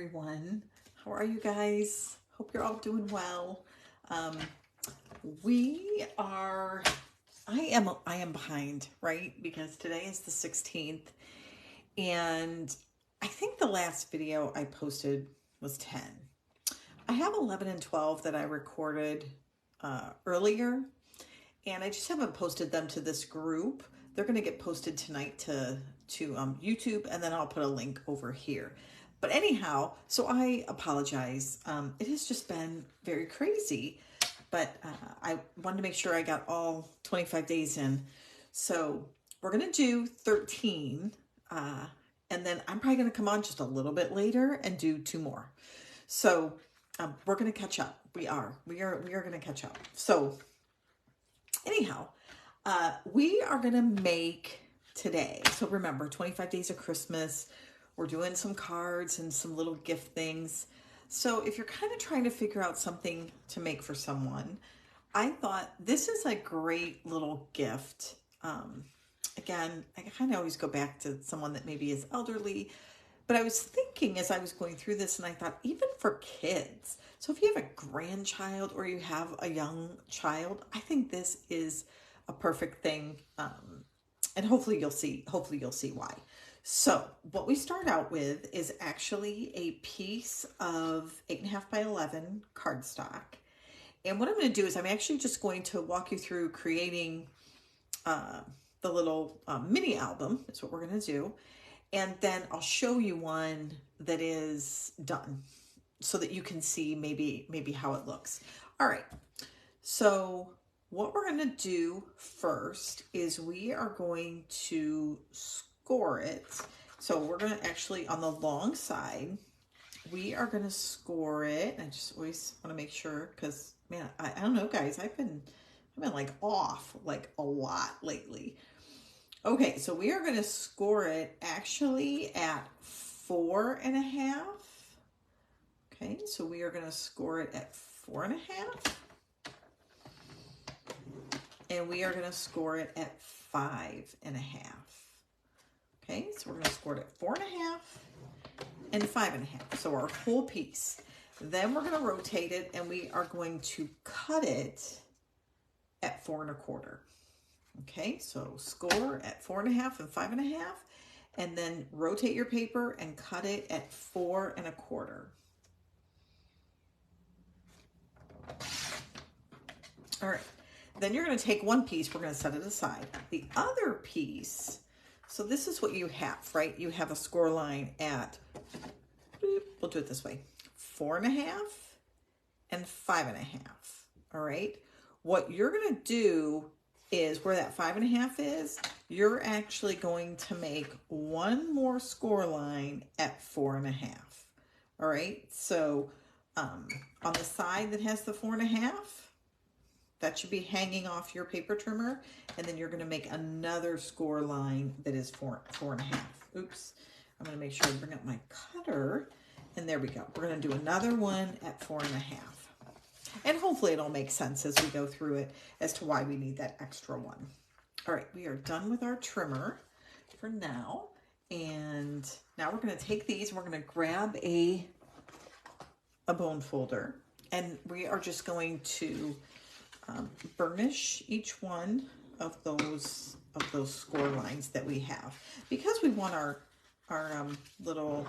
everyone. How are you guys? Hope you're all doing well. Um, I am behind, right? Because today is the 16th, and I think the last video I posted was 10. I have 11 and 12 that I recorded earlier, and I just haven't posted them to this group. They're going to get posted tonight to YouTube, and then I'll put a link over here. But anyhow, so I apologize. It has just been very crazy, but I wanted to make sure I got all 25 days in. So we're going to do 13, and then I'm probably going to come on just a little bit later and do 2 more. So we're going to catch up. We are going to catch up. So anyhow, we are going to make today. So remember, 25 days of Christmas. We're doing some cards and some little gift things. So if you're kind of trying to figure out something to make for someone, I thought this is a great little gift. Again, I kind of always go back to someone that maybe is elderly, but I was thinking as I was going through this, and I thought even for kids. So if you have a grandchild or you have a young child, I think this is a perfect thing. And hopefully you'll see why. So what we start out with is actually a piece of 8.5 by 11 cardstock. And what I'm going to do is I'm actually just going to walk you through creating the little mini album. That's what we're going to do. And then I'll show you one that is done so that you can see maybe how it looks. All right. So what we're going to do first is we are going to score it. So we're going to actually, on the long side, we are going to score it. I just always want to make sure, because man, I don't know, guys, I've been like off like a lot lately. Okay, so we are going to score it actually at 4.5. Okay, so we are going to score it at 4.5. And we are going to score it at 5.5. Okay, so we're going to score it at 4.5 and 5.5. So our whole piece. Then we're going to rotate it, and we are going to cut it at 4.25. Okay, so score at 4.5 and 5.5, and then rotate your paper and cut it at 4.25. All right. Then you're going to take one piece. We're going to set it aside. The other piece. So this is what you have, right? You have a score line at, we'll do it this way, 4.5 and 5.5. All right. What you're going to do is where that 5.5 is, you're actually going to make one more score line at 4.5. All right. So on the side that has the 4.5, that should be hanging off your paper trimmer, and then you're going to make another score line that is 4.5. Oops, I'm going to make sure I bring up my cutter, and there we go. We're going to do another one at 4.5, and hopefully it'll make sense as we go through it as to why we need that extra one. All right, we are done with our trimmer for now, and now we're going to take these and we're going to grab a bone folder, and we are just going to burnish each one of those score lines that we have, because we want our little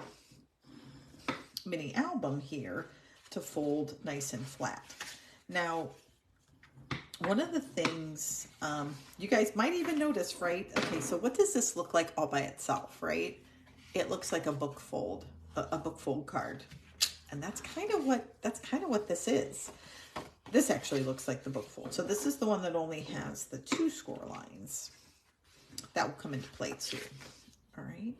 mini album here to fold nice and flat. Now, one of the things you guys might even notice, right? Okay, so what does this look like all by itself, right? It looks like a book fold card, and that's kind of what this is. This actually looks like the book fold. So this is the one that only has the 2 score lines. That will come into play too. All right.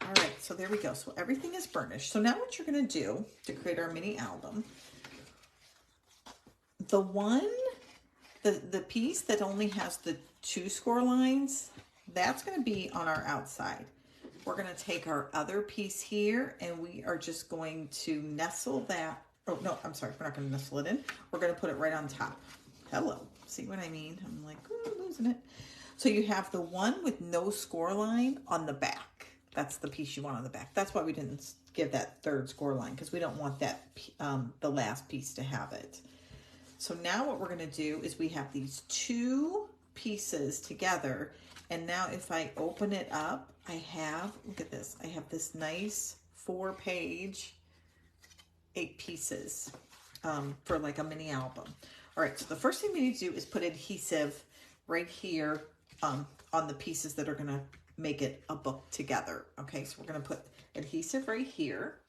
All right, so there we go. So everything is burnished. So now what you're going to do to create our mini album, the piece that only has the 2 score lines, that's going to be on our outside. We're going to take our other piece here, and we are just going to nestle that. Oh, no, I'm sorry. We're not going to nestle it in. We're going to put it right on top. Hello. See what I mean? I'm like, losing it. So you have the one with no score line on the back. That's the piece you want on the back. That's why we didn't give that third score line, because we don't want that the last piece to have it. So now what we're going to do is we have these two pieces together, and now if I open it up, I have, look at this, I have this nice 4-page, 8 pieces for like a mini album. All right, so the first thing we need to do is put adhesive right here on the pieces that are going to make it a book together. Okay, so we're going to put adhesive right here.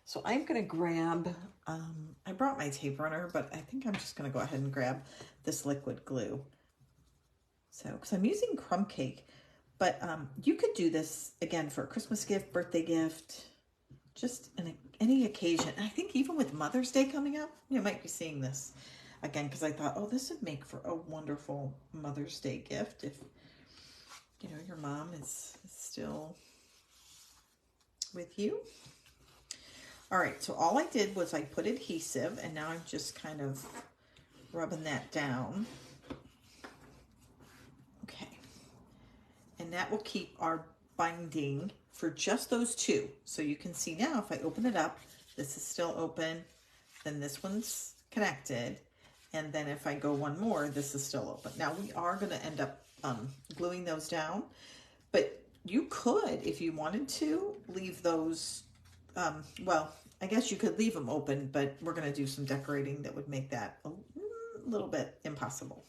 So I'm going to grab, I brought my tape runner, but I think I'm just going to go ahead and grab this liquid glue. So, because I'm using crumb cake, but you could do this again for a Christmas gift, birthday gift, just any occasion. And I think even with Mother's Day coming up, you might be seeing this again, because I thought, oh, this would make for a wonderful Mother's Day gift if, you know, your mom is still with you. All right, so all I did was I put adhesive, and now I'm just kind of rubbing that down. Okay, and that will keep our binding for just those two. So you can see now if I open it up, this is still open, then this one's connected, and then if I go one more, this is still open. Now we are going to end up gluing those down, but you could, if you wanted to, leave those, well, I guess you could leave them open, but we're going to do some decorating that would make that a little bit impossible.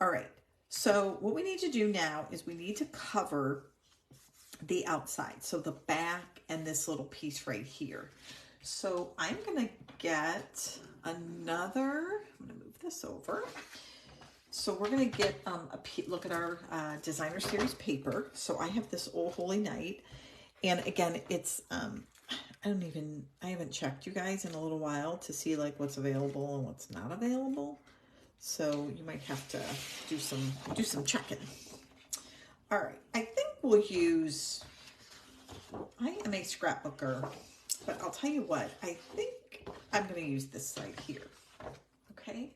All right, so what we need to do now is we need to cover the outside, so the back and this little piece right here. So I'm going to get another, I'm going to move this over. So we're going to get look at our designer series paper. So I have this Old Holy Night, and again, it's I haven't checked, you guys, in a little while to see like what's available and what's not available. So you might have to do some checking. All right, I think we'll use, I am a scrapbooker, but I'll tell you what, I think I'm going to use this side here. Okay,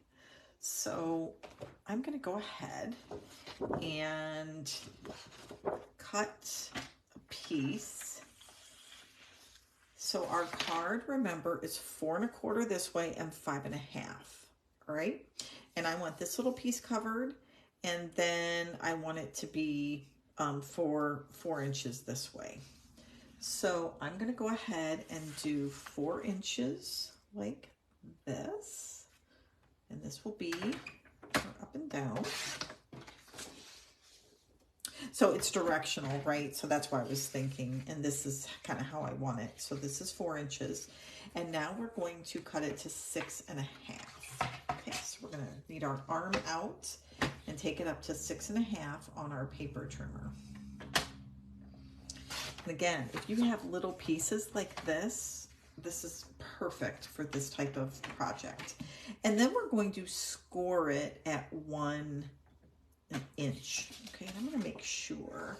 so I'm going to go ahead and cut a piece. So our card, remember, is 4 1/4 this way and 5 1/2. All right, and I want this little piece covered, and then I want it to be 4 inches this way. So I'm going to go ahead and do 4 inches like this, and this will be up and down. So it's directional, right? So that's why I was thinking, and this is kind of how I want it. So this is 4 inches, and now we're going to cut it to 6 1/2. Okay, so we're going to need our arm out and take it up to 6 1/2 on our paper trimmer. And again, if you have little pieces like this, this is perfect for this type of project. And then we're going to score it at 1 inch. Okay, and I'm going to make sure.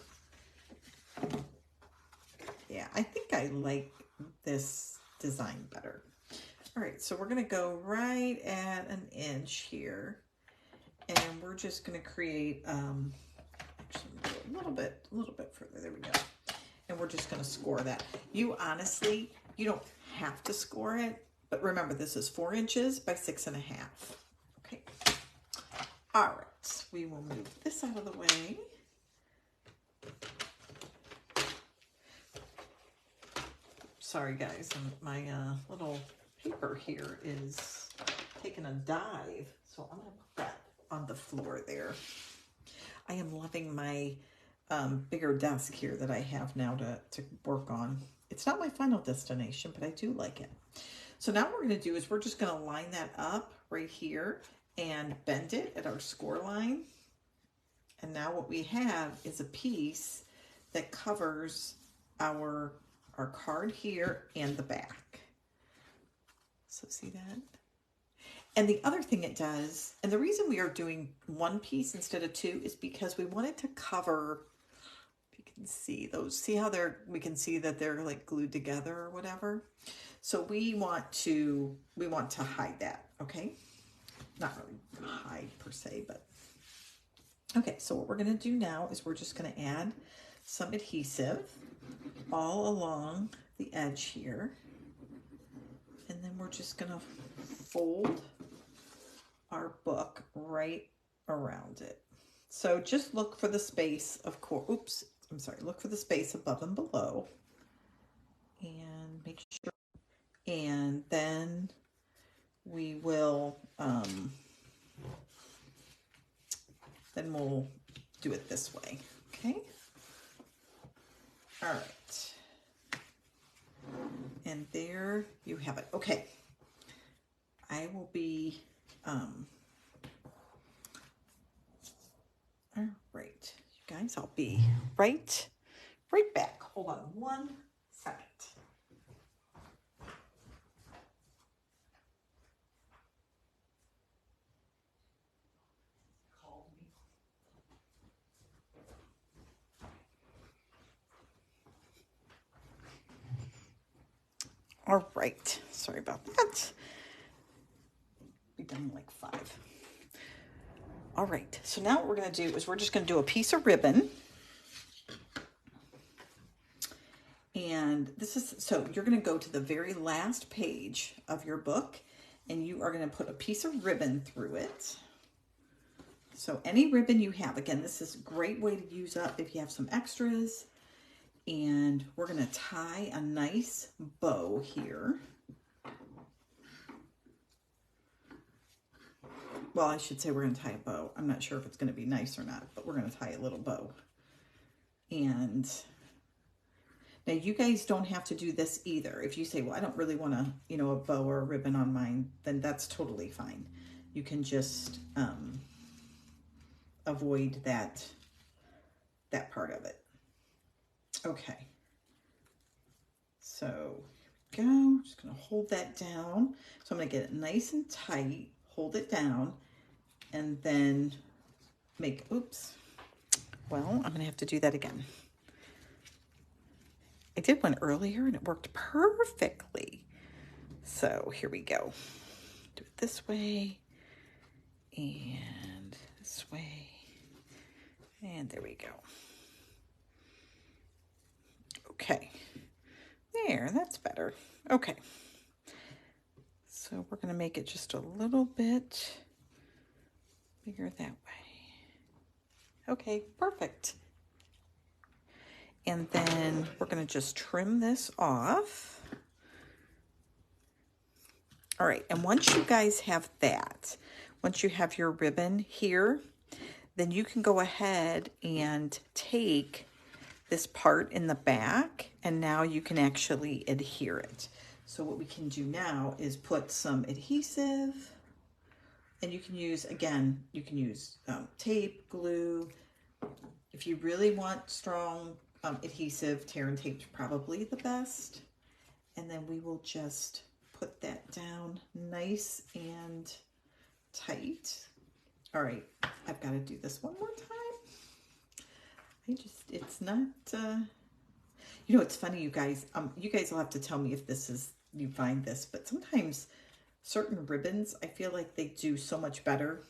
Yeah, I think I like this design better. All right, so we're going to go right at 1 inch here, and we're just going to create actually a little bit further. There we go. And we're just going to score that. You honestly, you don't have to score it, but remember, this is 4 inches by 6 1/2. Okay. All right, we will move this out of the way. Sorry guys, my little paper here is taking a dive, so I'm going to put that on the floor there. I am loving my bigger desk here that I have now to work on. It's not my final destination, but I do like it. So now what we're going to do is we're just going to line that up right here and bend it at our score line. And now what we have is a piece that covers our card here and the back. So see that? And the other thing it does, and the reason we are doing one piece instead of two is because we wanted to cover, if you can see those, see how we can see that they're like glued together or whatever. So we want to hide that, okay? Not really hide per se, but okay. So what we're going to do now is we're just going to add some adhesive. all along the edge here. And then we're just gonna fold our book right around it. So just look for the space, of course, oops, I'm sorry, look for the space above and below. And make sure, and then we will, then we'll do it this way, okay? All right. And there you have it. Okay. I will be, all right, you guys, I'll be right back. Hold on 1 second. Called me. All right, sorry about that. Be done in like 5. All right, so now what we're gonna do is we're just gonna do a piece of ribbon. And this is, so you're gonna go to the very last page of your book and you are gonna put a piece of ribbon through it. So any ribbon you have, again, this is a great way to use up if you have some extras. And we're gonna tie a nice bow here. Well, I should say we're gonna tie a bow. I'm not sure if it's gonna be nice or not, but we're gonna tie a little bow. And now you guys don't have to do this either. If you say, well, I don't really want to, you know, a bow or a ribbon on mine, then that's totally fine. You can just avoid that part of it. Okay. So here we go. Just going to hold that down. So I'm going to get it nice and tight, hold it down, and then make, oops. Well, I'm going to have to do that again. I did one earlier and it worked perfectly. So here we go. Do it this way and this way. And there we go. Okay. There, that's better. Okay. So we're going to make it just a little bit bigger that way. Okay, perfect. And then we're going to just trim this off. All right, and once you guys have that, once you have your ribbon here, then you can go ahead and take this part in the back, and now you can actually adhere it. So what we can do now is put some adhesive, and you can use, again, you can use tape, glue. If you really want strong adhesive, tear and tape's probably the best. And then we will just put that down nice and tight. All right, I've got to do this one more time. It's not, you know, it's funny, you guys will have to tell me if this is, you find this, but sometimes certain ribbons, I feel like they do so much better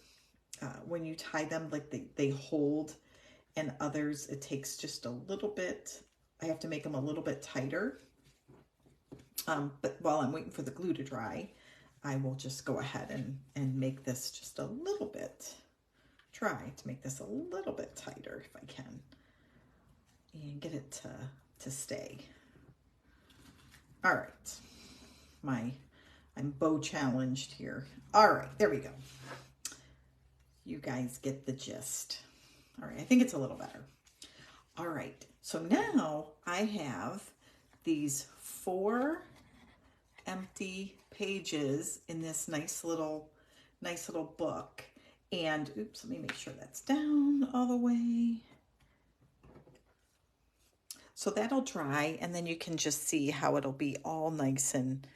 when you tie them, like they hold, and others, it takes just a little bit. I have to make them a little bit tighter. But while I'm waiting for the glue to dry, I will just go ahead and make this just a little bit, try to make this a little bit tighter if I can, and get it to stay. All right, I'm bow challenged here. All right, there we go. You guys get the gist. All right, I think it's a little better. All right, so now I have these 4 empty pages in this nice little book. And oops, let me make sure that's down all the way. So that'll dry, and then you can just see how it'll be all nice and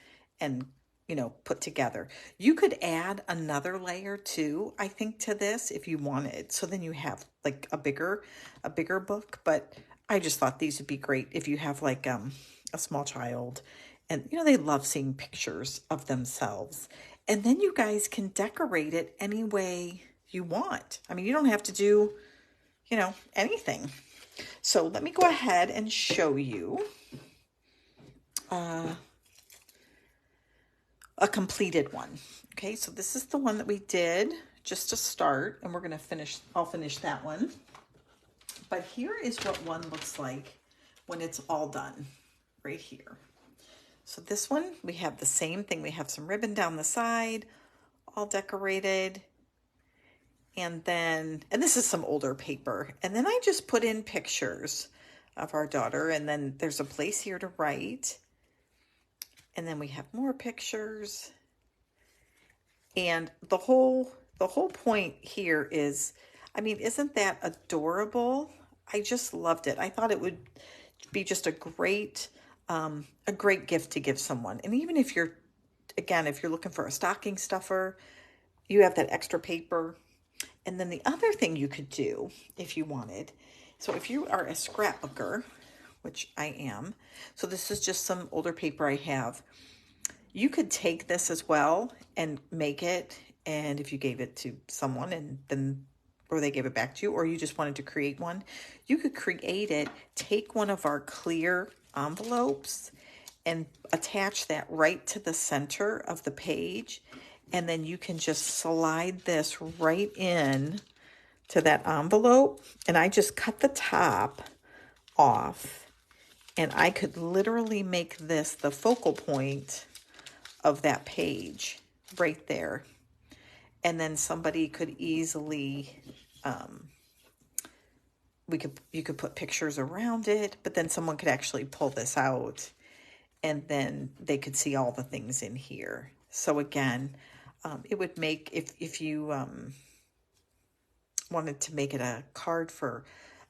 you know, put together. You could add another layer too, I think, to this if you wanted. So then you have like a bigger book, but I just thought these would be great if you have like a small child and, you know, they love seeing pictures of themselves. And then you guys can decorate it any way you want. I mean, you don't have to do, you know, anything. So let me go ahead and show you a completed one. Okay, so this is the one that we did just to start, and we're going to finish, I'll finish that one. But here is what one looks like when it's all done, right here. So this one, we have the same thing. We have some ribbon down the side, all decorated. And this is some older paper. And then I just put in pictures of our daughter. And then there's a place here to write. And then we have more pictures. And the whole point here is, I mean, isn't that adorable? I just loved it. I thought it would be just a great gift to give someone. And even if you're, again, if you're looking for a stocking stuffer, you have that extra paper. And then the other thing you could do if you wanted, so if you are a scrapbooker, which I am, so this is just some older paper I have, you could take this as well and make it, and if you gave it to someone and then, or they gave it back to you, or you just wanted to create one, you could create it, take one of our clear envelopes and attach that right to the center of the page, and then you can just slide this right in to that envelope. And I just cut the top off, and I could literally make this the focal point of that page right there. And then somebody could easily, you could put pictures around it, but then someone could actually pull this out and then they could see all the things in here. So again, it would make, if you wanted to make it a card for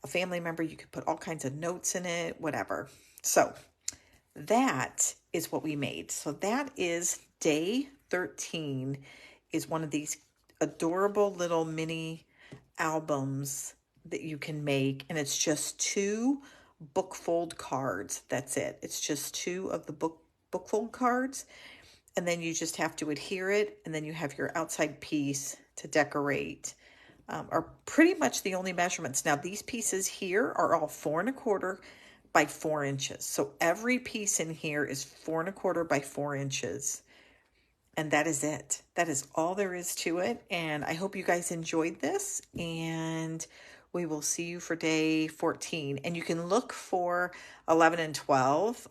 a family member, you could put all kinds of notes in it, whatever. So that is what we made. So that is day 13, is one of these adorable little mini albums that you can make. And it's just 2 book fold cards. That's it. It's just 2 of the book fold cards. And then you just have to adhere it. And then you have your outside piece to decorate. Are pretty much the only measurements. Now these pieces here are all 4 1/4 by 4 inches. So every piece in here is 4 1/4 by 4 inches. And that is it. That is all there is to it. And I hope you guys enjoyed this. And we will see you for day 14. And you can look for 11 and 12.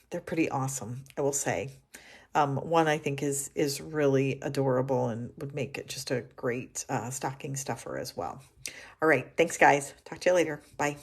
They're pretty awesome, I will say. One I think is really adorable and would make it just a great stocking stuffer as well. All right. Thanks, guys. Talk to you later. Bye.